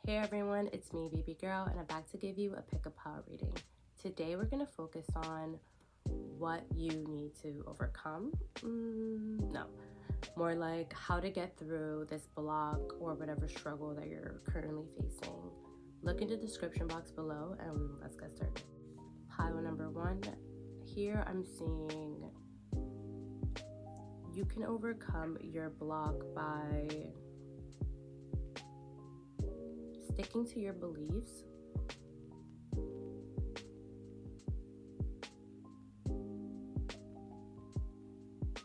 Hey everyone, it's me, bbygrl, and I'm back to give you a pick a power reading. Today we're going to focus on what you need to overcome. No, more like how to get through this block or whatever struggle that you're currently facing. Look in the description box below and let's get started. Pile number 1. Here I'm seeing you can overcome your block by sticking to your beliefs,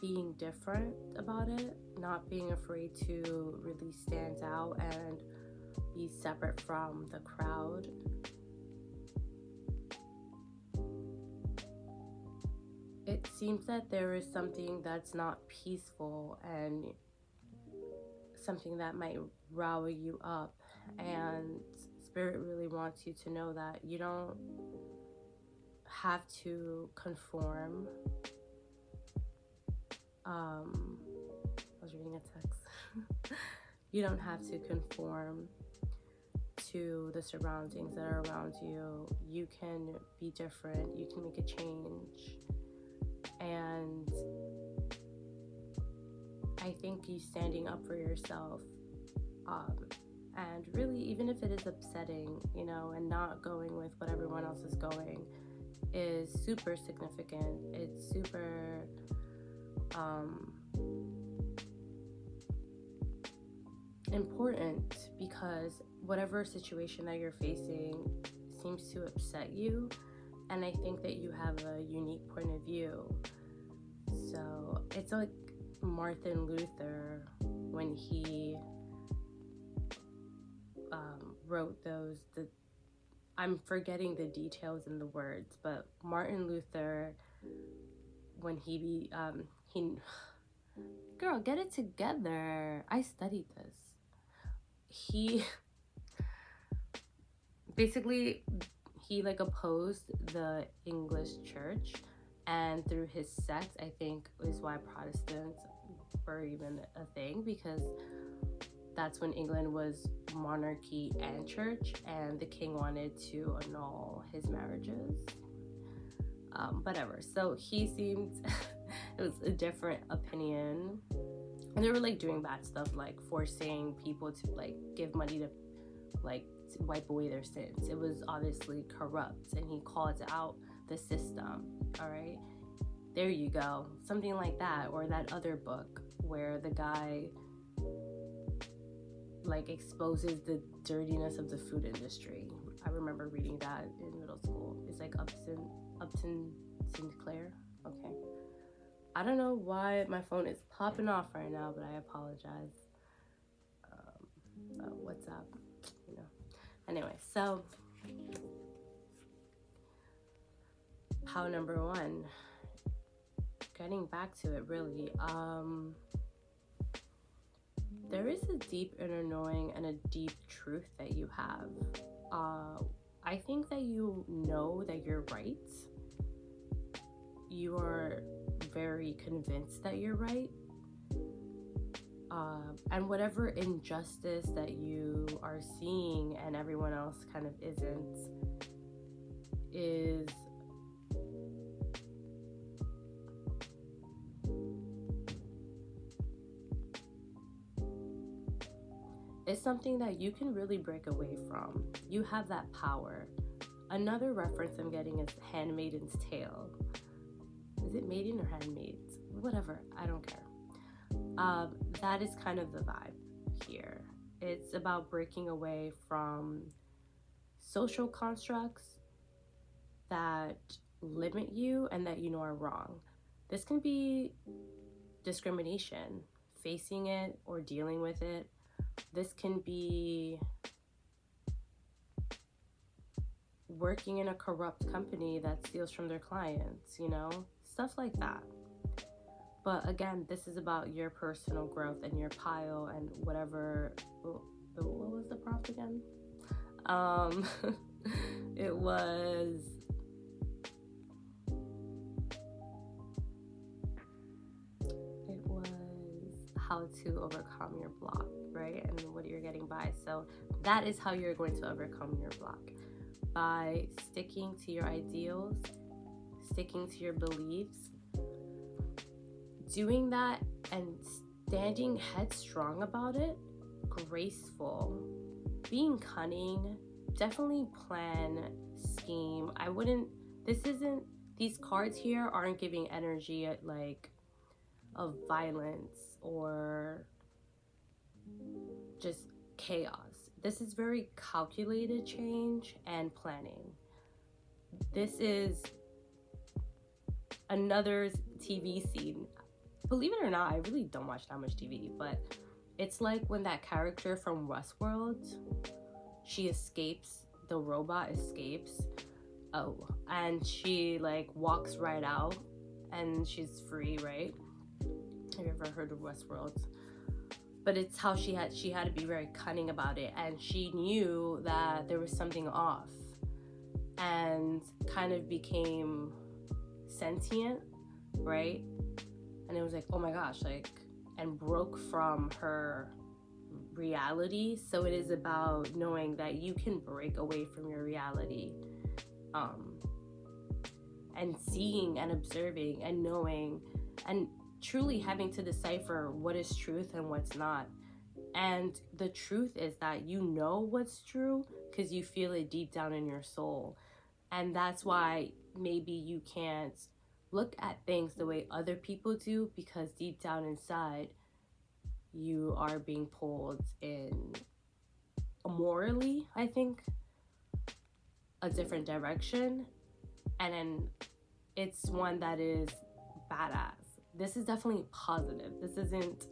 being different about it, not being afraid to really stand out and be separate from the crowd. It seems that there is something that's not peaceful and something that might rile you up, and Spirit really wants you to know that you don't have to conform. I was reading a text. You don't have to conform to the surroundings that are around you. You can be different. You can make a change. And I think you standing up for yourself, and really, even if it is upsetting, and not going with what everyone else is going, is super significant. It's super important, because whatever situation that you're facing seems to upset you, and I think that you have a unique point of view. So it's like Martin Luther, when he wrote I'm forgetting the details in the words, but Martin Luther, when he girl, get it together. I studied this. He basically opposed the English church, and through his sect, I think, is why Protestants were even a thing, because that's when England was monarchy and church, and the king wanted to annul his marriages. Whatever. So he seemed it was a different opinion, and they were doing bad stuff, forcing people to give money to wipe away their sins. It was obviously corrupt, and he called out the system. All right, there you go, something like that. Or that other book where the guy exposes the dirtiness of the food industry. I remember reading that in middle school. It's Upton Sinclair. Okay, I don't know why my phone is popping off right now, but I apologize. What's up? Anyway, so how number 1, getting back to it, really, there is a deep inner knowing and a deep truth that you have. I think that you know that you're right. You are very convinced that you're right. And whatever injustice that you are seeing and everyone else kind of isn't, is something that you can really break away from. You have that power. Another reference I'm getting is Handmaid's Tale. Is it Maiden or Handmaids? Whatever, I don't care. That is kind of the vibe here. It's about breaking away from social constructs that limit you and that are wrong. This can be discrimination, facing it or dealing with it. This can be working in a corrupt company that steals from their clients, stuff like that. But again, this is about your personal growth and your pile and whatever. What was the prompt again? It was how to overcome your block, right? And what you're getting by. So that is how you're going to overcome your block, by sticking to your ideals, sticking to your beliefs, doing that and standing headstrong about it, graceful, being cunning, definitely plan, scheme. These cards here aren't giving energy like of violence or just chaos. This is very calculated change and planning. This is another TV scene. Believe it or not, I really don't watch that much TV, but it's like when that character from Westworld, she escapes, the robot escapes, and she like walks right out and she's free, right? Have you ever heard of Westworld? But it's how she had to be very cunning about it, and she knew that there was something off and kind of became sentient, right? And it was like, oh my gosh, like, and broke from her reality. So it is about knowing that you can break away from your reality, and seeing and observing and knowing and truly having to decipher what is truth and what's not. And the truth is that you know what's true because you feel it deep down in your soul. And that's why maybe you can't look at things the way other people do, because deep down inside you are being pulled in morally, I think, a different direction. And then it's one that is badass. This is definitely positive. This isn't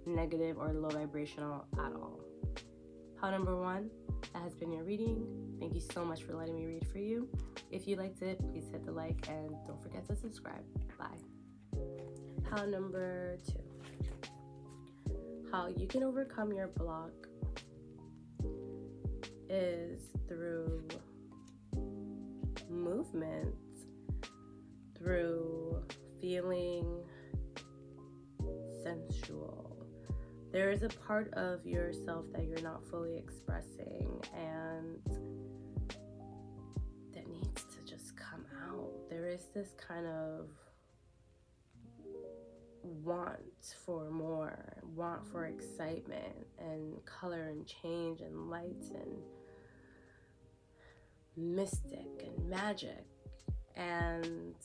negative or low vibrational at all. Pile number 1, that has been your reading. Thank you so much for letting me read for you. If you liked it, please hit the like and don't forget to subscribe. Bye. Pile number 2. How you can overcome your block is through movement, through feeling sensual. There is a part of yourself that you're not fully expressing and that needs to just come out. There is this kind of want for more, want for excitement and color and change and light and mystic and magic. And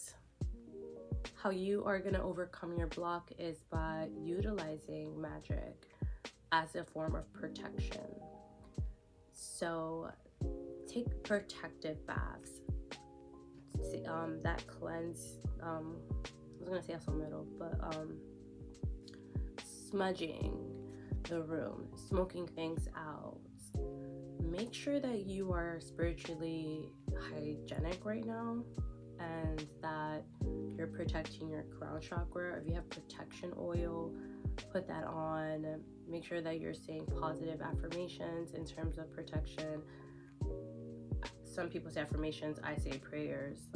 how you are going to overcome your block is by utilizing magic as a form of protection. So take protective baths that cleanse, I was going to say also middle, but smudging the room, smoking things out. Make sure that you are spiritually hygienic right now, and that you're protecting your crown chakra. If you have protection oil, put that on. Make sure that you're saying positive affirmations in terms of protection. Some people say affirmations, I say prayers.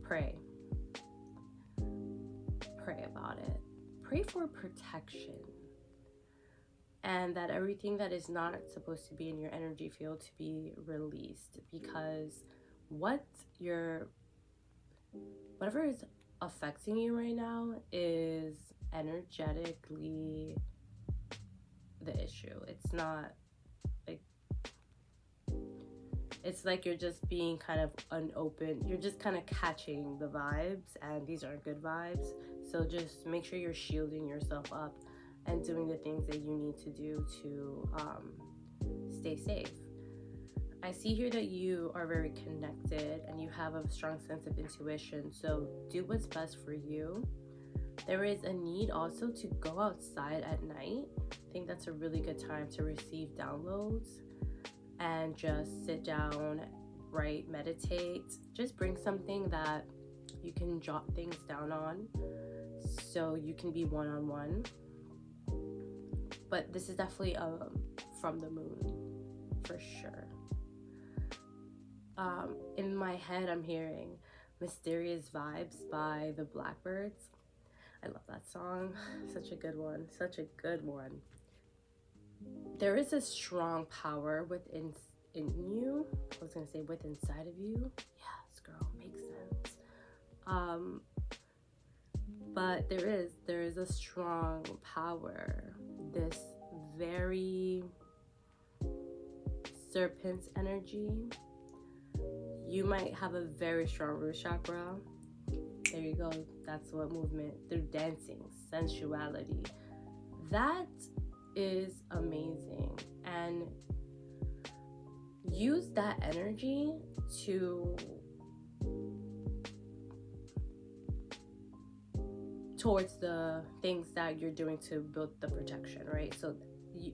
Pray about it. Pray for protection, and that everything that is not supposed to be in your energy field to be released, because whatever is affecting you right now is energetically the issue. It's not like, it's like you're just being kind of unopened. You're just kind of catching the vibes, and these aren't good vibes. So just make sure you're shielding yourself up and doing the things that you need to do to stay safe. I see here that you are very connected and you have a strong sense of intuition, so do what's best for you. There is a need also to go outside at night. I think that's a really good time to receive downloads and just sit down, write, meditate. Just bring something that you can jot things down on so you can be one-on-one. But this is definitely from the moon, for sure. In my head, I'm hearing Mysterious Vibes by the Blackbirds. I love that song. Such a good one. Such a good one. There is a strong power within you. I was gonna say within inside of you. Yes, girl, makes sense. But there is a strong power. This very serpent's energy. You might have a very strong root chakra. There you go. That's what movement through dancing, sensuality. That is amazing. And use that energy to towards the things that you're doing to build the protection, right? So you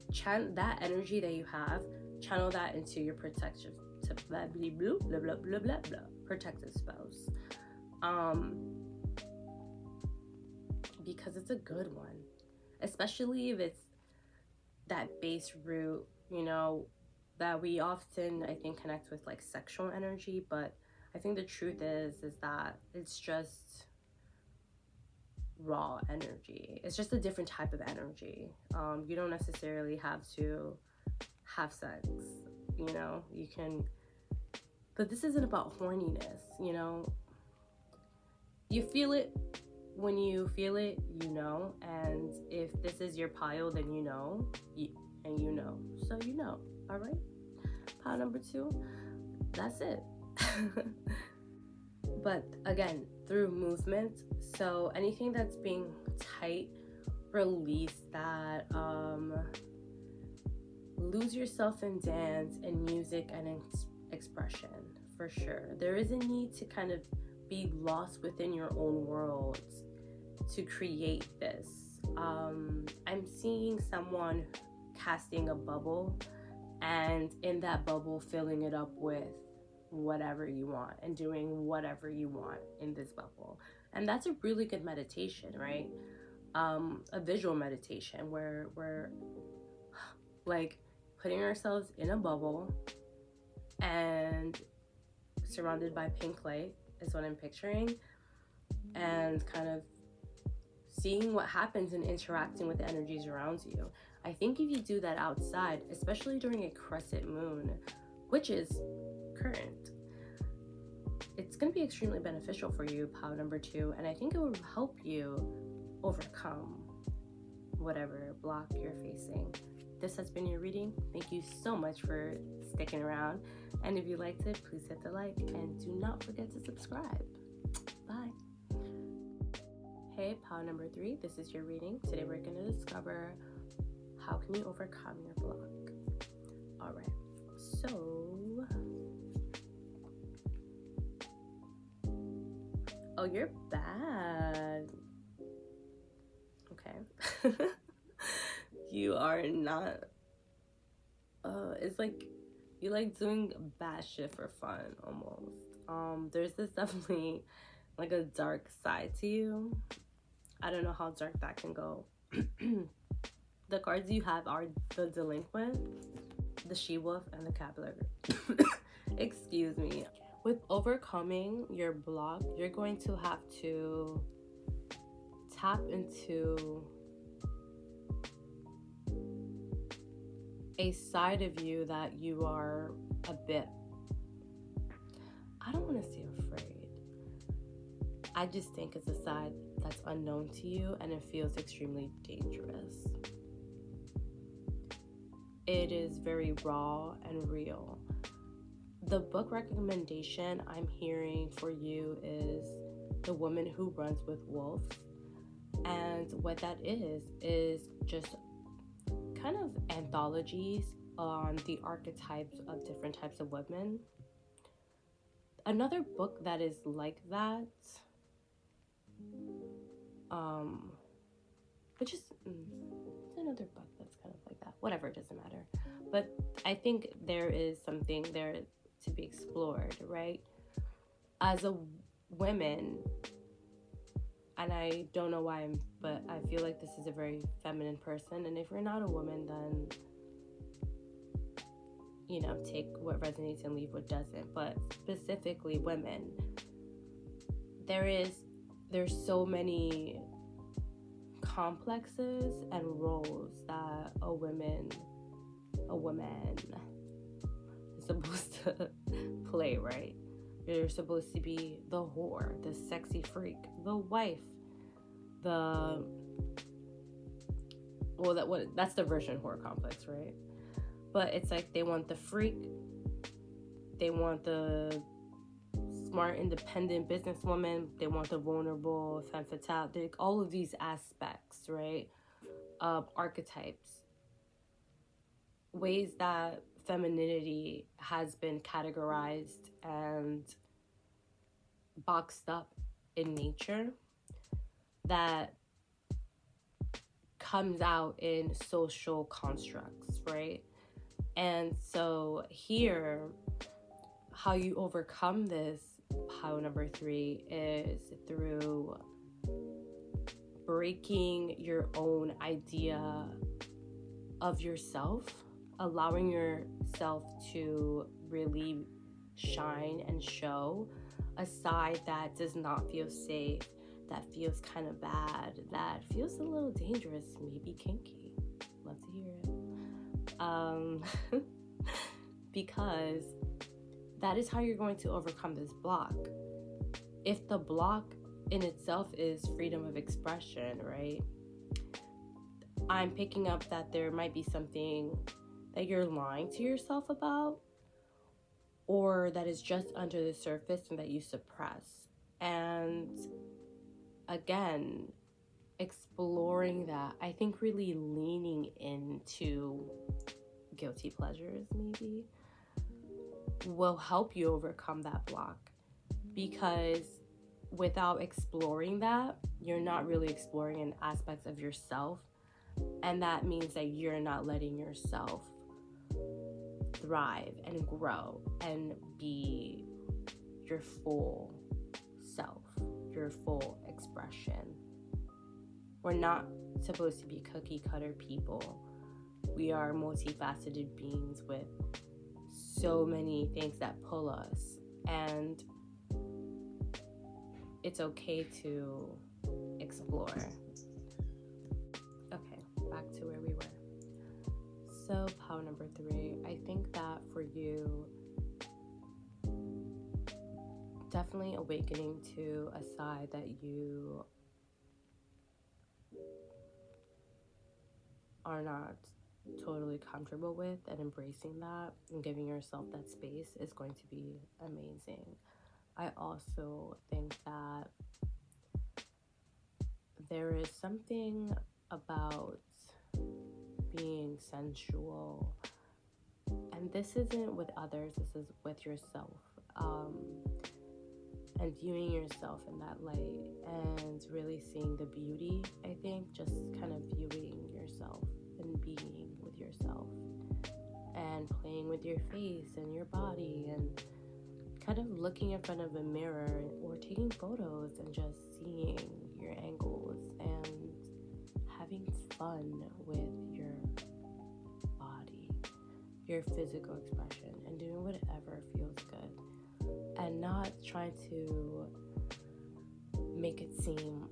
that energy that you have, channel that into your protective blah blah blah blah blah blah blah protective spells. Because it's a good one, especially if it's that base root, you know, that we often, I think, connect with like sexual energy, but I think the truth is that it's just raw energy. It's just a different type of energy. You don't necessarily have to have sex, you know, you can, but this isn't about horniness, you know. You feel it when you feel it, you know, and if this is your pile, then you know, and you know, so you know. All right, pile number 2, that's it. But again, through movement, so anything that's being tight, release that. Lose yourself in dance and music and expression, for sure. There is a need to kind of be lost within your own world to create this. I'm seeing someone casting a bubble, and in that bubble filling it up with whatever you want and doing whatever you want in this bubble. And that's a really good meditation, right? A visual meditation where we're like putting ourselves in a bubble and surrounded by pink light is what I'm picturing, and kind of seeing what happens and interacting with the energies around you. I think if you do that outside, especially during a crescent moon, which is current, it's going to be extremely beneficial for you, pile number 2, and I think it will help you overcome whatever block you're facing. This has been your reading. Thank you so much for sticking around, and if you liked it, please hit the like and do not forget to subscribe. Bye. Hey, pile number 3, this is your reading. Today we're going to discover how can you overcome your block. All right, so oh, you're bad. Okay. You are not. It's like you like doing bad shit for fun almost. There's this definitely like a dark side to you. I don't know how dark that can go. The cards you have are the Delinquent, the She-Wolf, and the Cabbler. Excuse me. With overcoming your block, you're going to have to tap into a side of you that you are a bit, I don't want to say afraid. I just think it's a side that's unknown to you and it feels extremely dangerous. It is very raw and real. The book recommendation I'm hearing for you is The Woman Who Runs with Wolves. And what that is just kind of anthologies on the archetypes of different types of women. Another book that is like that, which is another book that's kind of like that. Whatever, it doesn't matter. But I think there is something there to be explored, right? As a woman, and I don't know why, but I feel like this is a very feminine person. And if you're not a woman, then, you know, take what resonates and leave what doesn't. But specifically women, there's so many complexes and roles that a woman is supposed to play, right? You're supposed to be the whore, the sexy freak, the wife, that's the virgin whore complex, right? But it's like they want the freak, they want the smart, independent businesswoman, they want the vulnerable, femme fatale, like all of these aspects, right? Archetypes, ways that femininity has been categorized and boxed up in nature that comes out in social constructs, right? And so here, how you overcome this, how number 3 is through breaking your own idea of yourself, allowing yourself to really shine and show a side that does not feel safe, that feels kind of bad, that feels a little dangerous, maybe kinky. Love to hear it. Because that is how you're going to overcome this block. If the block in itself is freedom of expression, right? I'm picking up that there might be something that you're lying to yourself about, or that is just under the surface and that you suppress. And again, exploring that, I think really leaning into guilty pleasures maybe will help you overcome that block, because without exploring that, you're not really exploring an aspect of yourself, and that means that you're not letting yourself thrive and grow and be your full self, your full expression. We're not supposed to be cookie cutter people. We are multifaceted beings with so many things that pull us, and it's okay to explore. Okay, back to where we were. So power number 3, I think that for you, definitely awakening to a side that you are not totally comfortable with, and embracing that and giving yourself that space is going to be amazing. I also think that there is something about being sensual, and this isn't with others, this is with yourself, and viewing yourself in that light and really seeing the beauty. I think just kind of viewing yourself and being with yourself and playing with your face and your body, and kind of looking in front of a mirror or taking photos and just seeing your angles and having fun with your body, your physical expression, and doing whatever feels good, and not trying to make it seem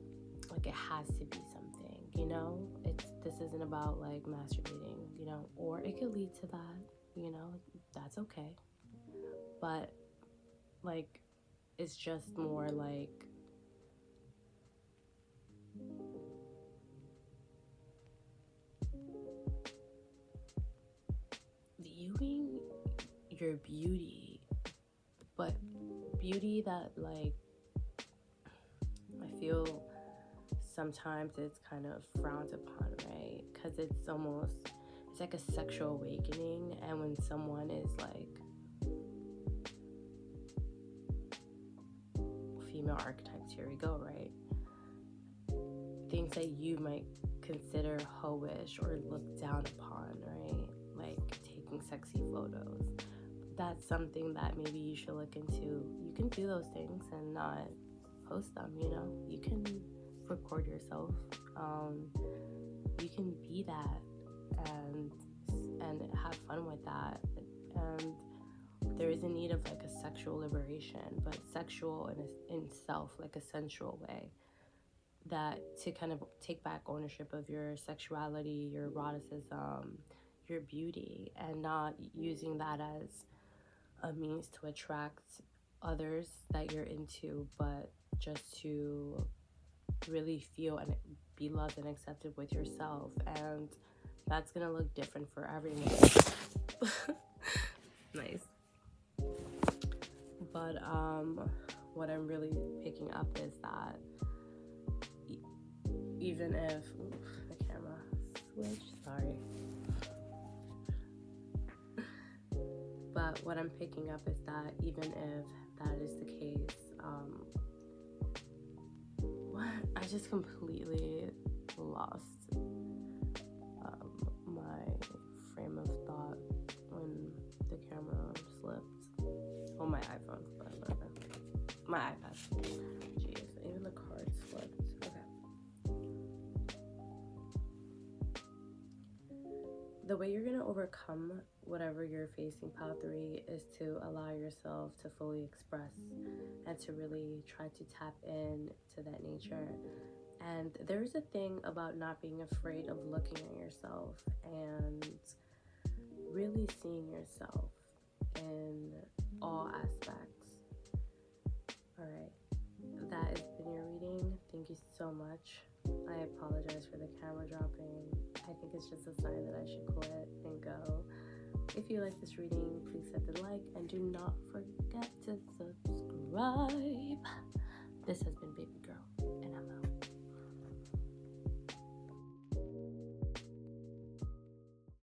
like it has to be something, you know? This isn't about like masturbating, you know, or it could lead to that, you know, that's okay. But like, it's just more like viewing your beauty, but beauty that, like, I feel sometimes it's kind of frowned upon, right? Because it's like a sexual awakening, and when someone is like female archetypes, here we go, right? Things that you might consider hoish or look down upon, right? Like taking sexy photos. That's something that maybe you should look into. You can do those things and not post them, you know? You can record yourself. You can be that and have fun with that. And there is a need of like a sexual liberation, but sexual in self, like a sensual way. that to kind of take back ownership of your sexuality, your eroticism, your beauty, and not using that as a means to attract others that you're into, but just to really feel and be loved and accepted with yourself. And that's gonna look different for everyone. Nice. But what I'm really picking up is that even if the camera switched, sorry. But what I'm picking up is that even if that is the case, I just completely lost my frame of thought when the camera slipped. Oh, my iPhone, but whatever. My iPad. Jeez, even the card slipped. Okay. The way you're going to overcome whatever you're facing, Pile 3, is to allow yourself to fully express and to really try to tap in to that nature. And there's a thing about not being afraid of looking at yourself and really seeing yourself in all aspects. All right, that has been your reading. Thank you so much. I apologize for the camera dropping. I think it's just a sign that I should quit and go. If you like this reading, please hit the like and do not forget to subscribe.